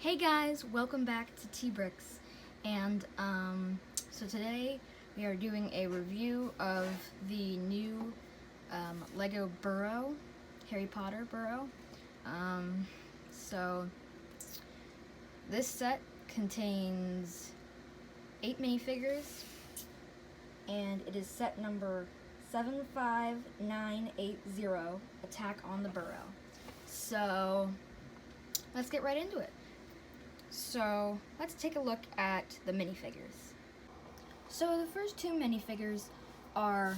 Hey guys, welcome back to T-Bricks, and so today we are doing a review of the new Lego Burrow, Harry Potter Burrow. So this set contains 8 minifigures, and it is set number 75980, Attack on the Burrow. So let's get right into it. So let's take a look at the minifigures. So the first two minifigures are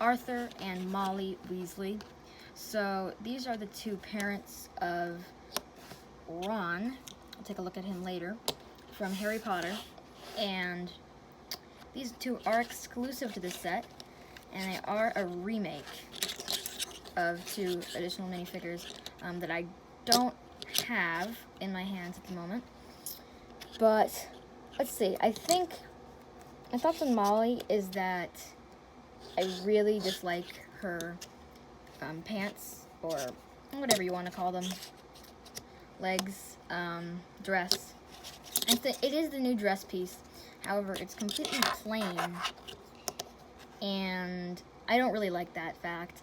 Arthur and Molly Weasley. So these are the two parents of Ron. I'll take a look at him later, from Harry Potter. And these two are exclusive to this set, and they are a remake of two additional minifigures that I don't have in my hands at the moment. But let's see, my thoughts on Molly is that I really dislike her pants, or whatever you want to call them, legs, dress. It is the new dress piece, however, it's completely plain, and I don't really like that fact.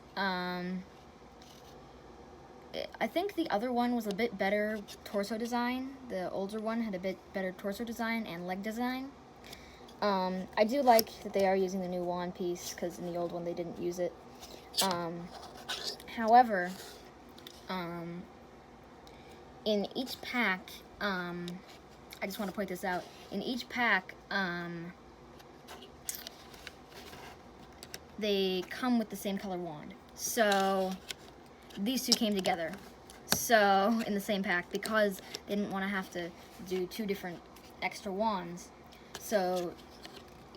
I think the other one was a bit better torso design. The older one had a bit better torso design and leg design. I do like that they are using the new wand piece, because in the old one they didn't use it. However, in each pack, I just want to point this out, in each pack, they come with the same color wand. So these two came together, so in the same pack, because they didn't want to have to do two different extra wands. So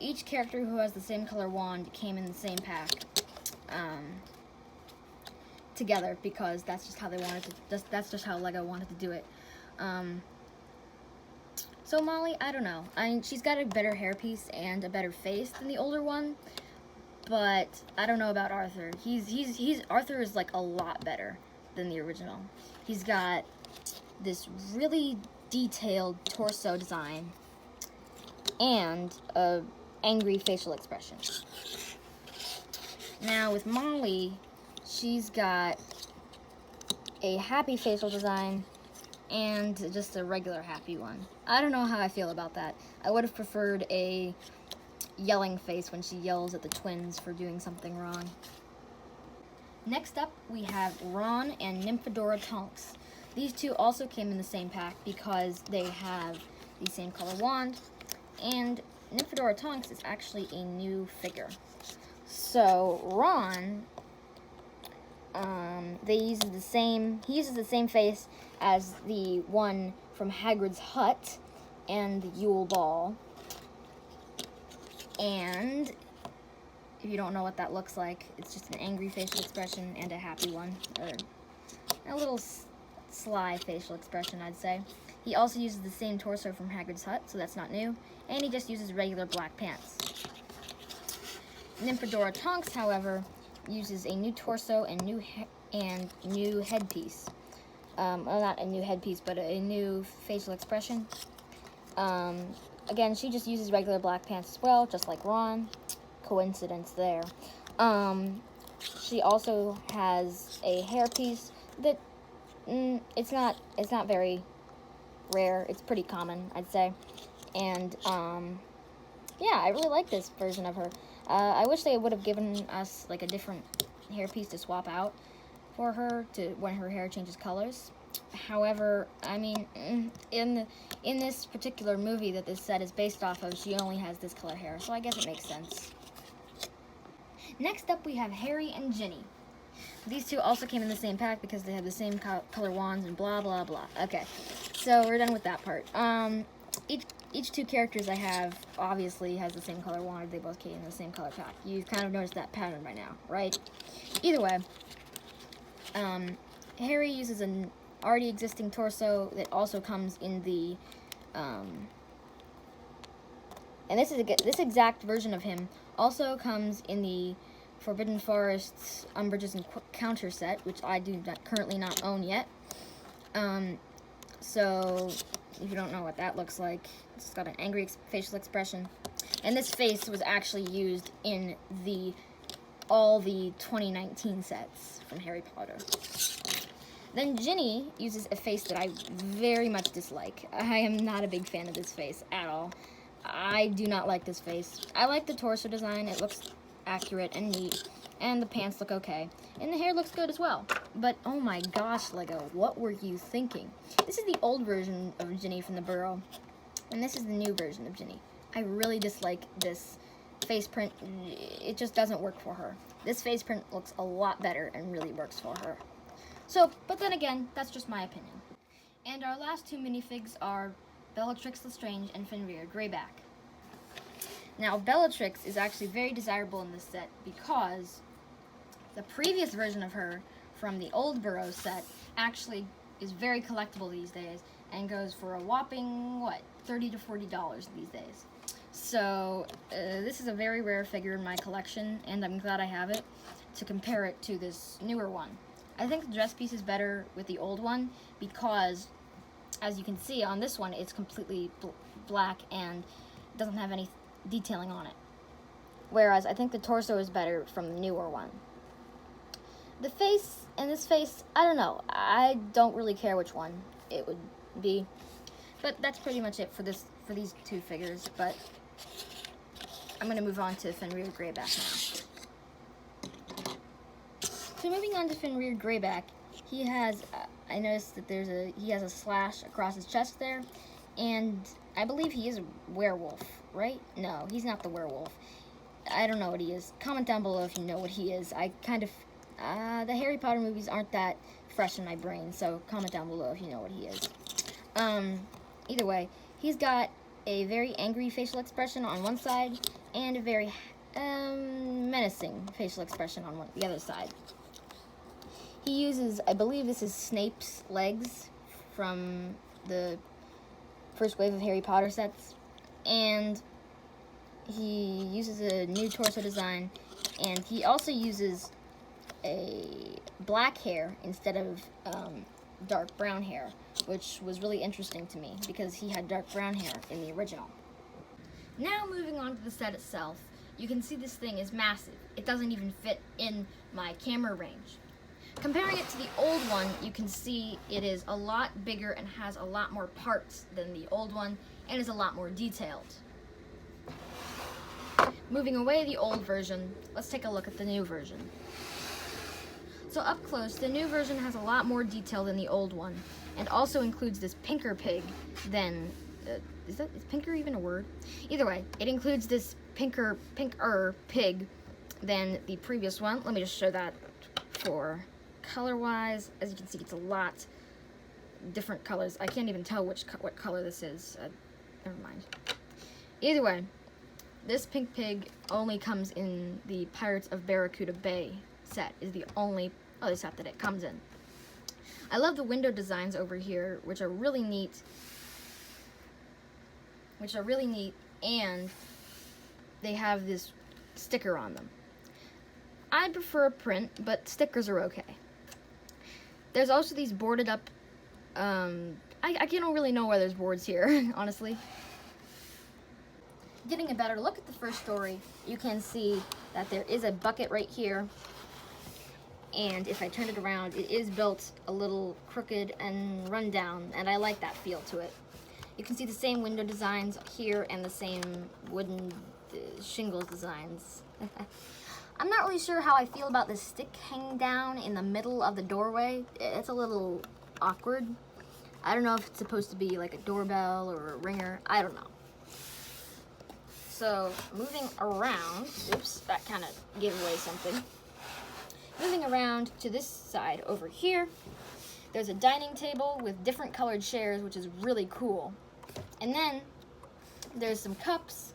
each character who has the same color wand came in the same pack together, because that's just how they wanted to. That's just how Lego wanted to do it. So Molly, I don't know. She's got a better hairpiece and a better face than the older one. But I don't know about Arthur. Arthur is like a lot better than the original. He's got this really detailed torso design and a angry facial expression. Now with Molly, she's got a happy facial design and just a regular happy one. I don't know how I feel about that. I would have preferred a yelling face when she yells at the twins for doing something wrong. Next up, we have Ron and Nymphadora Tonks. These two also came in the same pack because they have the same color wand, and Nymphadora Tonks is actually a new figure. So Ron, he uses the same face as the one from Hagrid's Hut and the Yule Ball. And if you don't know what that looks like, it's just an angry facial expression and a happy one, or a little sly facial expression, I'd say. He also uses the same torso from Hagrid's Hut, so that's not new, and he just uses regular black pants. Nymphadora Tonks, however, uses a new torso and new headpiece. Well, not a new headpiece, but a new facial expression. Again, she just uses regular black pants as well, just like Ron. Coincidence there. She also has a hairpiece that it's not very rare. It's pretty common, I'd say. And yeah, I really like this version of her. I wish they would have given us like a different hairpiece to swap out for her when her hair changes colors. However, I mean, in this particular movie that this set is based off of, she only has this color hair, so I guess it makes sense. Next up, we have Harry and Ginny. These two also came in the same pack because they have the same color wands and blah, blah, blah. Okay, so we're done with that part. Each two characters I have obviously has the same color wand. They both came in the same color pack. You've kind of noticed that pattern by now, right? Either way, Harry uses an already existing torso that also comes in the and this exact version of him also comes in the Forbidden Forest Umbridge's Encounter set, which I do currently not own yet. So if you don't know what that looks like. It's got an angry facial expression. And this face was actually used in all the 2019 sets from Harry Potter. Then Ginny uses a face that I very much dislike. I am not a big fan of this face at all. I do not like this face. I like the torso design. It looks accurate and neat. And the pants look okay. And the hair looks good as well. But oh my gosh, Lego, what were you thinking? This is the old version of Ginny from the Burrow. And this is the new version of Ginny. I really dislike this face print. It just doesn't work for her. This face print looks a lot better and really works for her. So, but then again, that's just my opinion. And our last two minifigs are Bellatrix Lestrange and Fenrir Greyback. Now, Bellatrix is actually very desirable in this set because the previous version of her from the old Burrow set actually is very collectible these days and goes for a whopping, $30 to $40 these days. So, this is a very rare figure in my collection, and I'm glad I have it to compare it to this newer one. I think the dress piece is better with the old one because, as you can see on this one, it's completely black and doesn't have any detailing on it. Whereas I think the torso is better from the newer one. The face and this face, I don't know. I don't really care which one it would be. But that's pretty much it for these two figures. But I'm going to move on to Fenrir Greyback now. So moving on to Fenrir Greyback, he has, I noticed that he has a slash across his chest there, and I believe he is a werewolf, right? No, he's not the werewolf. I don't know what he is. Comment down below if you know what he is. I kind of, the Harry Potter movies aren't that fresh in my brain, so comment down below if you know what he is. Either way, he's got a very angry facial expression on one side, and a very menacing facial expression on the other side. He uses, I believe this is Snape's legs from the first wave of Harry Potter sets, and he uses a new torso design, and he also uses a black hair instead of dark brown hair, which was really interesting to me because he had dark brown hair in the original. Now moving on to the set itself, you can see this thing is massive. It doesn't even fit in my camera range. Comparing it to the old one, you can see it is a lot bigger and has a lot more parts than the old one and is a lot more detailed. Moving away the old version, let's take a look at the new version. So up close, the new version has a lot more detail than the old one, and also includes this pinker pig than, is pinker even a word? Either way, it includes this pinker pig than the previous one. Let me just show that for color-wise. As you can see, it's a lot different colors. I can't even tell what color this is. Never mind. Either way, this pink pig only comes in the Pirates of Barracuda Bay set. Is the only other set that it comes in. I love the window designs over here, which are really neat. And they have this sticker on them. I prefer a print, but stickers are okay. There's also these boarded up, I don't really know why there's boards here, honestly. Getting a better look at the first story, you can see that there is a bucket right here. And if I turn it around, it is built a little crooked and run down, and I like that feel to it. You can see the same window designs here and the same wooden shingles designs. I'm not really sure how I feel about this stick hanging down in the middle of the doorway. It's a little awkward. I don't know if it's supposed to be like a doorbell or a ringer. I don't know. So, moving around, oops, that kind of gave away something. Moving around to this side over here, there's a dining table with different colored chairs, which is really cool. And then there's some cups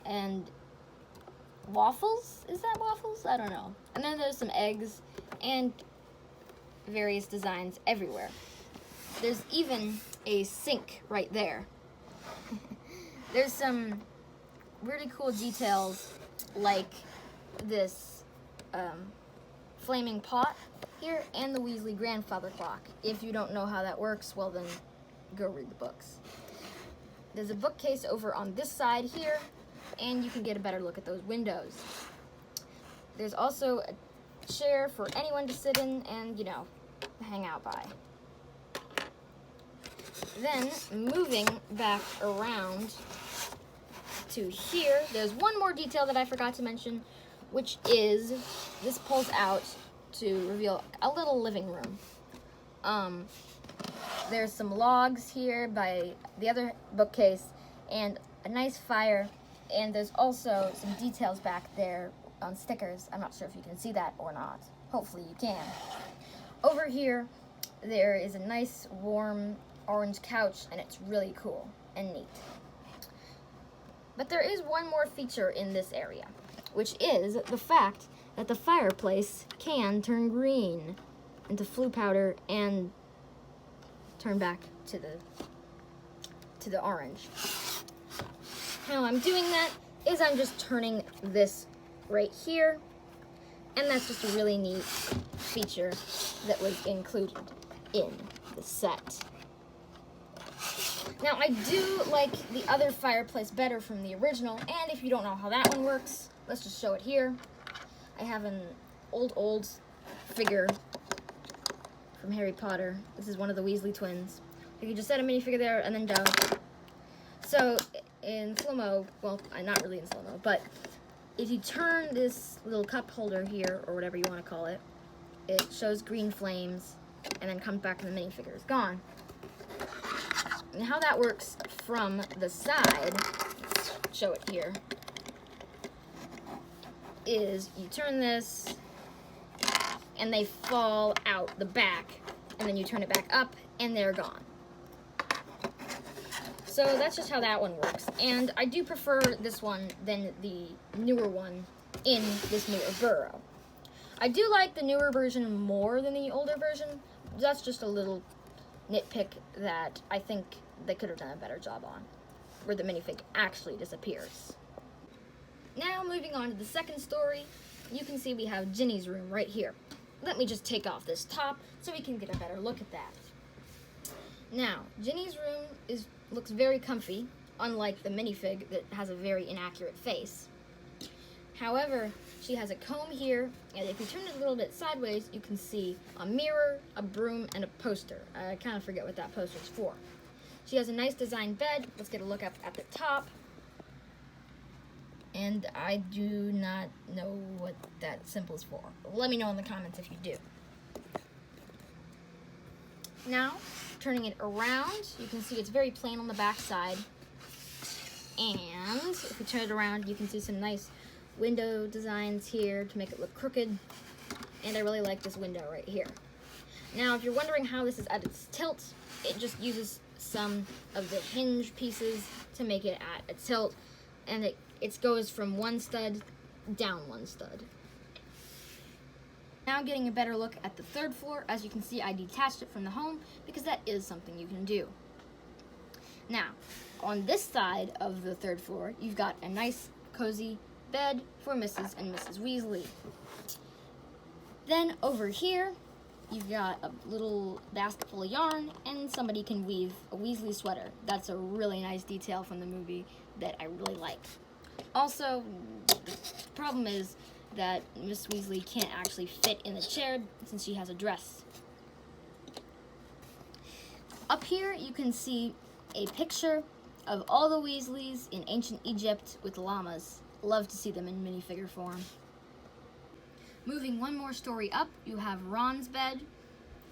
and waffles? Is that waffles? I don't know. And then there's some eggs and various designs everywhere. There's even a sink right there. There's some really cool details like this flaming pot here and the Weasley grandfather clock. If you don't know how that works, well then go read the books. There's a bookcase over on this side here, and you can get a better look at those windows. There's also a chair for anyone to sit in and, you know, hang out by. Then, moving back around to here, there's one more detail that I forgot to mention, which is this pulls out to reveal a little living room. There's some logs here by the other bookcase and a nice fire, and there's also some details back there on stickers. I'm not sure if you can see that or not. Hopefully you can. Over here, there is a nice warm orange couch, and it's really cool and neat. But there is one more feature in this area, which is the fact that the fireplace can turn green into flue powder and turn back to the orange. How I'm doing that is I'm just turning this right here, and that's just a really neat feature that was included in the set. Now, I do like the other fireplace better from the original, and if you don't know how that one works, let's just show it here. I have an old figure from Harry Potter. This is one of the Weasley twins. You can just set a minifigure there and then down. So, in slow-mo, well, not really in slow-mo, but if you turn this little cup holder here, or whatever you want to call it, it shows green flames, and then comes back and the minifigure is gone. And how that works from the side, let's show it here, is you turn this, and they fall out the back, and then you turn it back up, and they're gone. So that's just how that one works. And I do prefer this one than the newer one in this newer Burrow. I do like the newer version more than the older version. That's just a little nitpick that I think they could have done a better job on, where the minifig actually disappears. Now, moving on to the second story, you can see we have Ginny's room right here. Let me just take off this top so we can get a better look at that. Now, Ginny's room looks very comfy, unlike the minifig that has a very inaccurate face. However, she has a comb here, and if you turn it a little bit sideways, you can see a mirror, a broom, and a poster. I kind of forget what that poster's for. She has a nice designed bed. Let's get a look up at the top. And I do not know what that symbol's for. Let me know in the comments if you do. Now, turning it around, you can see it's very plain on the back side. And if you turn it around, you can see some nice window designs here to make it look crooked. And I really like this window right here. Now, if you're wondering how this is at its tilt, it just uses some of the hinge pieces to make it at a tilt. And it goes from one stud down one stud. Now getting a better look at the third floor. As you can see, I detached it from the home because that is something you can do. Now, on this side of the third floor, you've got a nice cozy bed for Mrs. and Mrs. Weasley. Then over here, you've got a little basket full of yarn, and somebody can weave a Weasley sweater. That's a really nice detail from the movie that I really like. Also, the problem is that Miss Weasley can't actually fit in the chair since she has a dress. Up here, you can see a picture of all the Weasleys in ancient Egypt with llamas. Love to see them in minifigure form. Moving one more story up, you have Ron's bed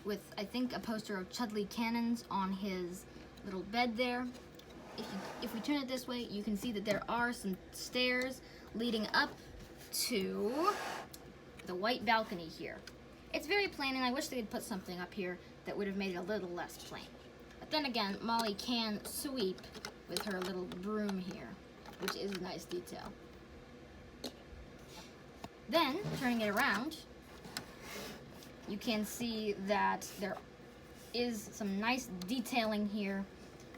with, I think, a poster of Chudley Cannons on his little bed there. If we turn it this way, you can see that there are some stairs leading up to the white balcony here. It's very plain, and I wish they had put something up here that would have made it a little less plain. But then again, Molly can sweep with her little broom here, which is a nice detail. Then, turning it around, you can see that there is some nice detailing here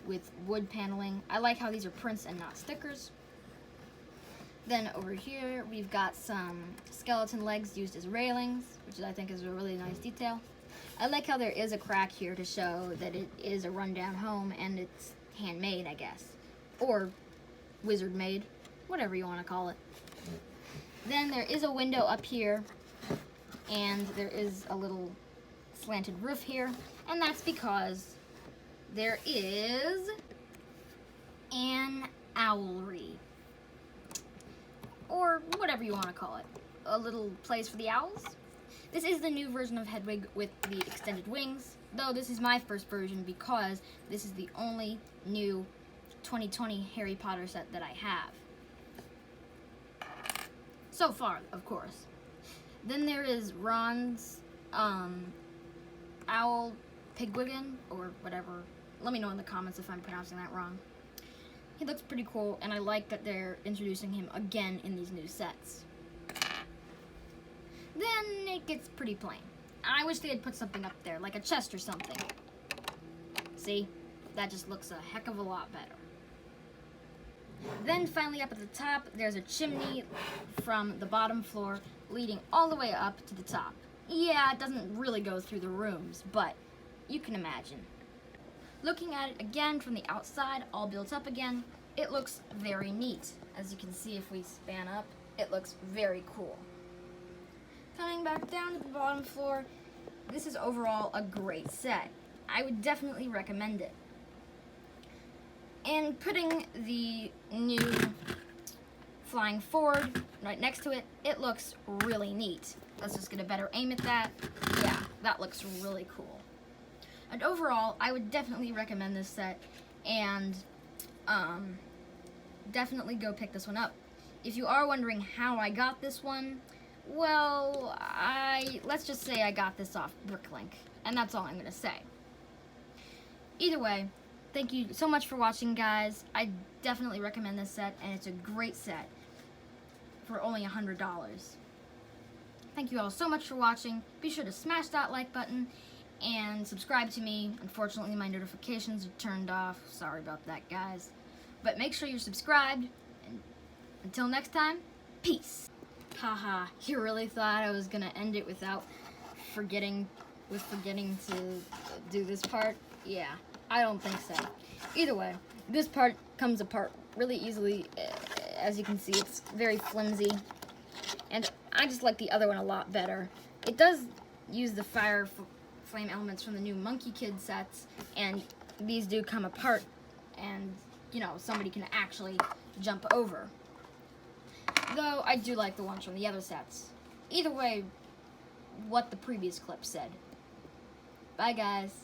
with wood paneling. I like how these are prints and not stickers. Then over here, we've got some skeleton legs used as railings, which I think is a really nice detail. I like how there is a crack here to show that it is a rundown home and it's handmade, I guess. Or wizard made, whatever you want to call it. Then there is a window up here, and there is a little slanted roof here, and that's because there is an owlry, or whatever you want to call it, a little place for the owls. This is the new version of Hedwig with the extended wings, though this is my first version because this is the only new 2020 Harry Potter set that I have. So far, of course. Then there is Ron's owl Pigwidgeon, or whatever. Let me know in the comments if I'm pronouncing that wrong. He looks pretty cool, and I like that they're introducing him again in these new sets. Then it gets pretty plain. I wish they had put something up there, like a chest or something. See? That just looks a heck of a lot better. Then finally up at the top, there's a chimney from the bottom floor leading all the way up to the top. Yeah, it doesn't really go through the rooms, but you can imagine. Looking at it again from the outside, all built up again, it looks very neat. As you can see if we span up, it looks very cool. Coming back down to the bottom floor, this is overall a great set. I would definitely recommend it. And putting the new flying forward right next to it, it looks really neat. Let's just get a better aim at that. Yeah, that looks really cool. And overall, I would definitely recommend this set, and definitely go pick this one up. If you are wondering how I got this one, well, let's just say I got this off Bricklink, and that's all I'm going to say. Either way, thank you so much for watching, guys. I definitely recommend this set, and it's a great set for only $100. Thank you all so much for watching. Be sure to smash that like button and subscribe to me. Unfortunately, my notifications are turned off. Sorry about that, guys. But make sure you're subscribed. And until next time, peace. Haha, you really thought I was gonna end it without forgetting to do this part? Yeah, I don't think so. Either way, this part comes apart really easily. As you can see, it's very flimsy, and I just like the other one a lot better. It does use the flame elements from the new Monkey Kid sets, and these do come apart, and you know, somebody can actually jump over. Though I do like the ones from the other sets. Either way, what the previous clip said. Bye, guys.